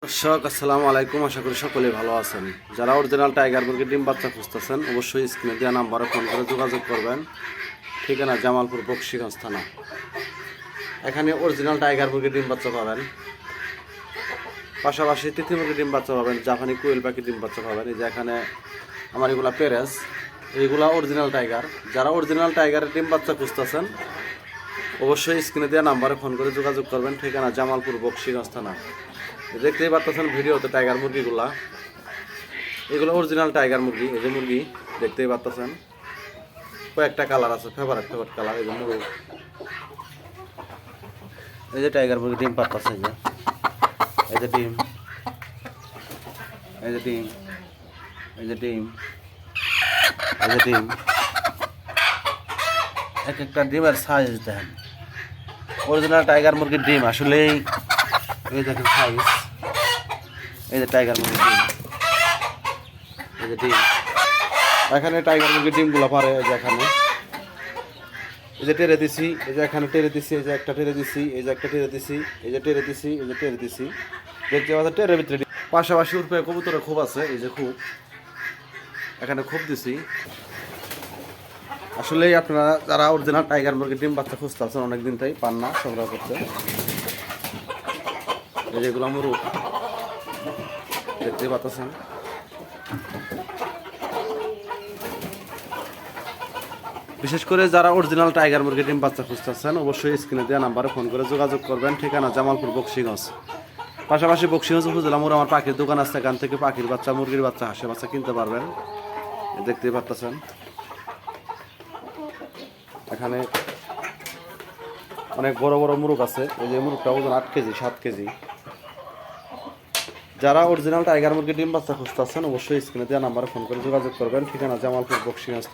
দর্শক আসসালামু আলাইকুম, আশা করি সকলে ভালো আছেন। যারা অরিজিনাল টাইগার মুরগির ডিম বাচ্চা খুঁজতেছেন অবশ্যই স্ক্রিনে দেওয়া নাম্বারে ফোন করে যোগাযোগ করবেন। ঠিকানা জামালপুর বকশীগঞ্জ থানা। এখানে অরিজিনাল টাইগার মুরগির ডিম বাচ্চা পাবেন, পাশাপাশি তিথি মুরগির ডিম বাচ্চা পাবেন, জাপানি কোয়েল পাখির ডিম বাচ্চা পাবেন। এই যে এখানে আমার এগুলা পেরেস, এইগুলা অরিজিনাল টাইগার। যারা অরিজিনাল টাইগারের ডিম বাচ্চা খুঁজতেছেন অবশ্যই স্ক্রিনে দেওয়া নাম্বারে ফোন করে যোগাযোগ করবেন। ঠিকানা জামালপুর বকশীগঞ্জ থানা। দেখতেই পাচ্ছেন ভিডিওতে টাইগার মুরগিগুলা, এগুলো অরিজিনাল টাইগার মুরগি। এই যে মুরগি দেখতেই পাচ্ছেন, কয়েকটা কালার আছে, ফেভারিট কালার। এই যে মুরগি, এই যে টাইগার মুরগি ডিম পাচ্ছে। এই যে ডিম, এই যে ডিম, এই যে ডিম, এই যে ডিম। এক একটা ডিমের সাইজ দেখেন, অরিজিনাল টাইগার মুরগির ডিম। আসলেই এই দেখেন সাইজ, এই যে টাইগার মুরগির ডিম, এই যে ডিম। এখানে টাইগার মুরগির ডিমগুলো পারে। এই যে এখানে এই যে টেরে দিছি, এই যে এখানে টেরে দিছি, এই যে একটা টেরে দিছি, এই যে একটা টেরে দিছি, এই যে টেরে দিছি, এই যে টেরে দিছি। দেখতে পাচ্ছেন টেরের ভিতরে পাশাপাশি উঠবে কবুতরের খুব আছে। এই যে খুব, এখানে খুব দিছি। আসলে আপনারা যারা অরিজিনাল টাইগার মুরগির ডিম বাচ্চা খুঁজতে আছেন অনেকদিন তাই পান না সংগ্রহ করতে। এই যেগুলো মুরগ দেখতে পাচ্ছেন। বিশেষ করে যারা অরিজিনাল টাইগার মুরগির ডিম বাচ্চা খুঁজতেছেন অবশ্যই স্ক্রিনে দেওয়া নাম্বারে ফোন করে যোগাযোগ করবেন। ঠিকানা জামালপুর বকশীগঞ্জ। পাশাপাশি বকশীগঞ্জ উপজেলা মোড় আমার পাখির দোকান আছে, এখান থেকে পাখির বাচ্চা, মুরগির বাচ্চা, হাঁসের বাচ্চা কিনতে পারবেন। দেখতেই পাচ্ছেন এখানে অনেক বড় বড় মুরগ আছে। এই যে মুরগটা ওজন 8 কেজি 7 কেজি। যারা অরিজিনাল টাইগার মুরগির ডিম বাচ্চা খুঁজতেছেন অবশ্যই স্ক্রিনে দেওয়া নাম্বারে ফোন করে যোগাযোগ করবেন। ঠিকানা জামালপুর বকশীগঞ্জ।